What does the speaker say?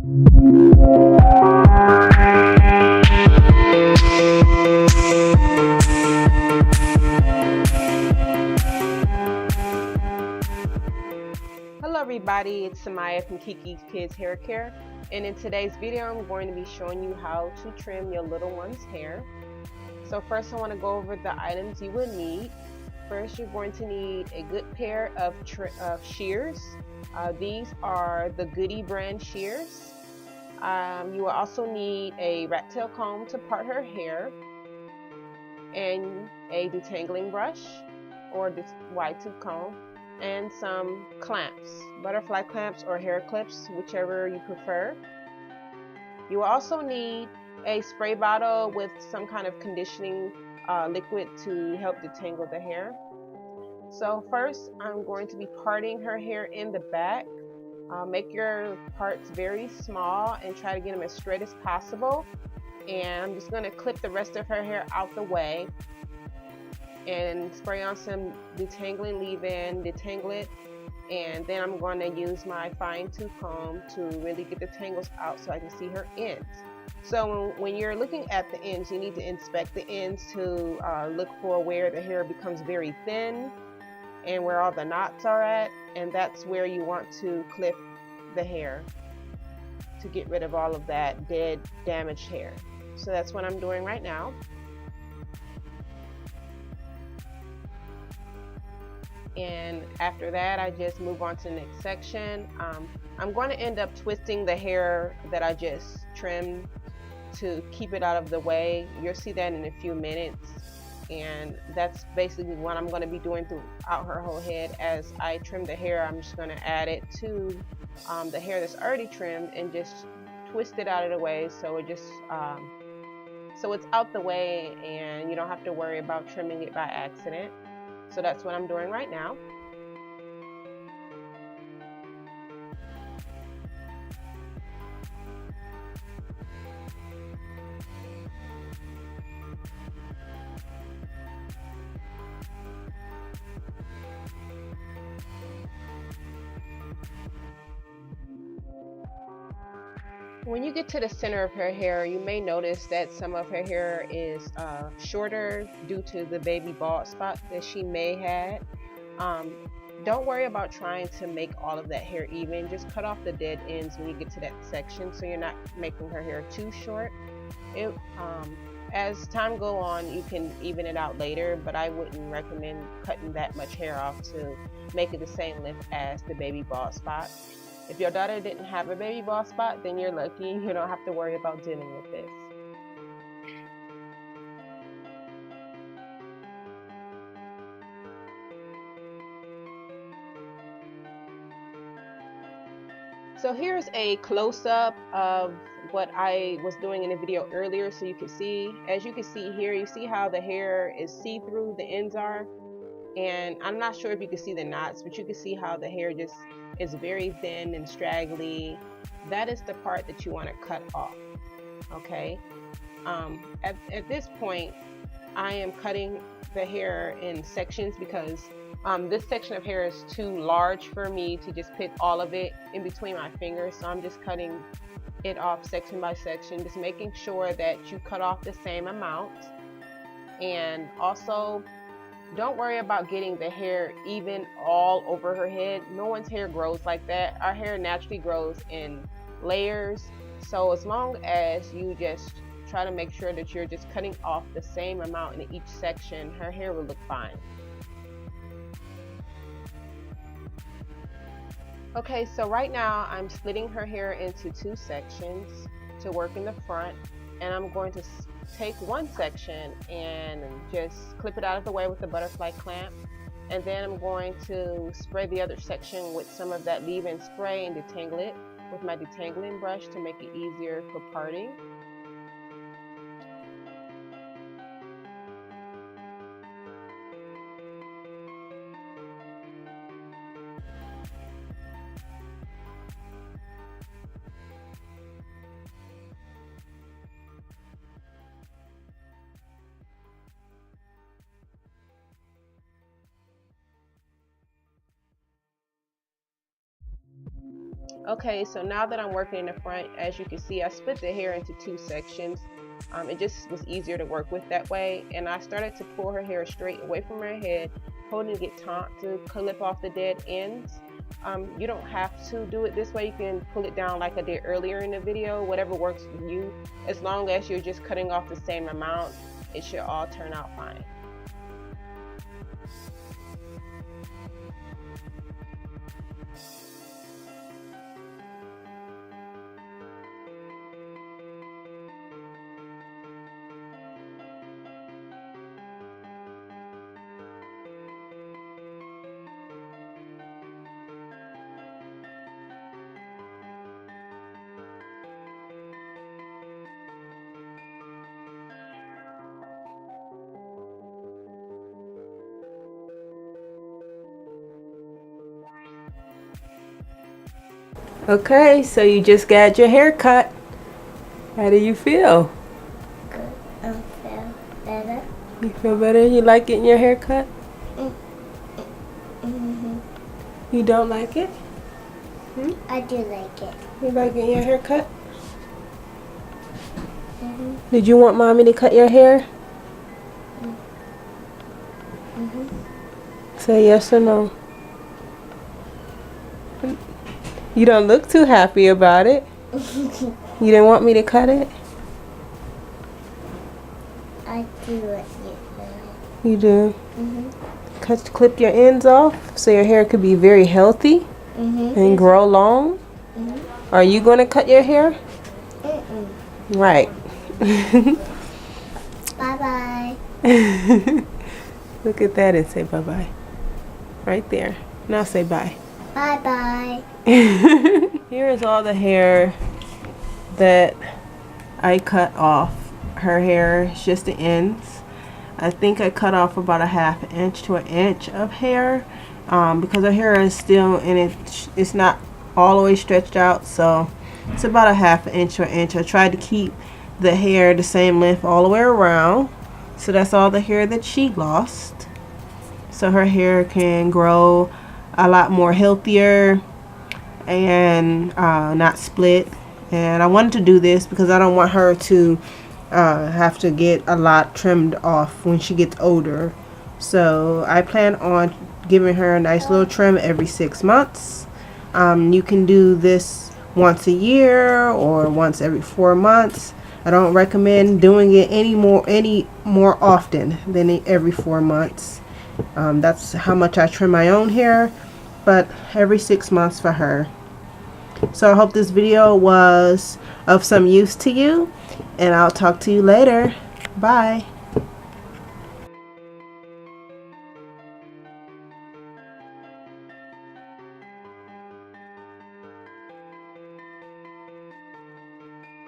Hello everybody, it's Samaya from Kinky Kids Hair Care, and in today's video I'm going to be showing you how to trim your little one's hair. So first I want to go over the items you will need. First you're going to need a good pair of shears. These are the Goody brand shears. You will also need a rat tail comb to part her hair, and a detangling brush or this wide tooth comb, and some clamps, butterfly clamps or hair clips, whichever you prefer. You will also need a spray bottle with some kind of conditioning liquid to help detangle the hair. So first I'm going to be parting her hair in the back. Make your parts very small and try to get them as straight as possible. And I'm just going to clip the rest of her hair out the way and spray on some detangling leave-in, detangle it, and then I'm going to use my fine tooth comb to really get the tangles out so I can see her ends. So when you're looking at the ends, you need to inspect the ends to look for where the hair becomes very thin and where all the knots are at, and that's where you want to clip the hair to get rid of all of that dead, damaged hair. So that's what I'm doing right now. And after that I just move on to the next section. I'm going to end up twisting the hair that I just trimmed to keep it out of the way. You'll see that in a few minutes, and that's basically what I'm going to be doing throughout her whole head. As I trim the hair, I'm just going to add it to the hair that's already trimmed and just twist it out of the way so it just so it's out the way and you don't have to worry about trimming it by accident. So that's what I'm doing right now. When you get to the center of her hair, you may notice that some of her hair is shorter due to the baby bald spot that she may have. Don't worry about trying to make all of that hair even. Just cut off the dead ends when you get to that section so you're not making her hair too short. As time goes on, you can even it out later, but I wouldn't recommend cutting that much hair off to make it the same length as the baby bald spot. If your daughter didn't have a baby bald spot, then you're lucky. You don't have to worry about dealing with this. So here's a close-up of what I was doing in the video earlier, so you can see. As you can see here, you see how the hair is see-through, the ends are, and I'm not sure if you can see the knots, but you can see how the hair just is very thin and straggly. That is the part that you want to cut off. Okay, at this point I am cutting the hair in sections because this section of hair is too large for me to just put all of it in between my fingers, so I'm just cutting it off section by section, just making sure that you cut off the same amount. And also, don't worry about getting the hair even all over her head. No one's hair grows like that. Our hair naturally grows in layers, so as long as you just try to make sure that you're just cutting off the same amount in each section, her hair will look fine. Okay, so right now I'm slitting her hair into two sections to work in the front, and I'm going to take one section and just clip it out of the way with the butterfly clamp, and then I'm going to spray the other section with some of that leave-in spray and detangle it with my detangling brush to make it easier for parting. Okay, so now that I'm working in the front, as you can see, I split the hair into two sections. It just was easier to work with that way, and I started to pull her hair straight away from her head, holding it taut to clip off the dead ends. You don't have to do it this way. You can pull it down like I did earlier in the video, whatever works for you. As long as you're just cutting off the same amount, it should all turn out fine. Okay, so you just got your hair cut. How do you feel? Good. I feel better. You feel better? You like getting your hair cut? You don't like it? I do like it. You like getting your hair cut? Did you want mommy to cut your hair? Say yes or no. You don't look too happy about it. You didn't want me to cut it? I do what you do. You do? Clip your ends off so your hair could be very healthy and grow long. Are you going to cut your hair? Right. Bye-bye. Look at that and say bye-bye. Right there. Now say bye. Bye-bye. Here is all the hair that I cut off. Her hair, it's just the ends. I think I cut off about a ½ inch to an inch of hair because her hair is still in it. It's not all the way stretched out, so it's about a ½ inch to an inch. I tried to keep the hair the same length all the way around, so that's all the hair that she lost, so her hair can grow a lot more healthier and not split. And I wanted to do this because I don't want her to have to get a lot trimmed off when she gets older. So I plan on giving her a nice little trim every 6 months. You can do this once a year or once every 4 months. I don't recommend doing it any more often than every 4 months. That's how much I trim my own hair, but every 6 months for her. So I hope this video was of some use to you, and I'll talk to you later. Bye.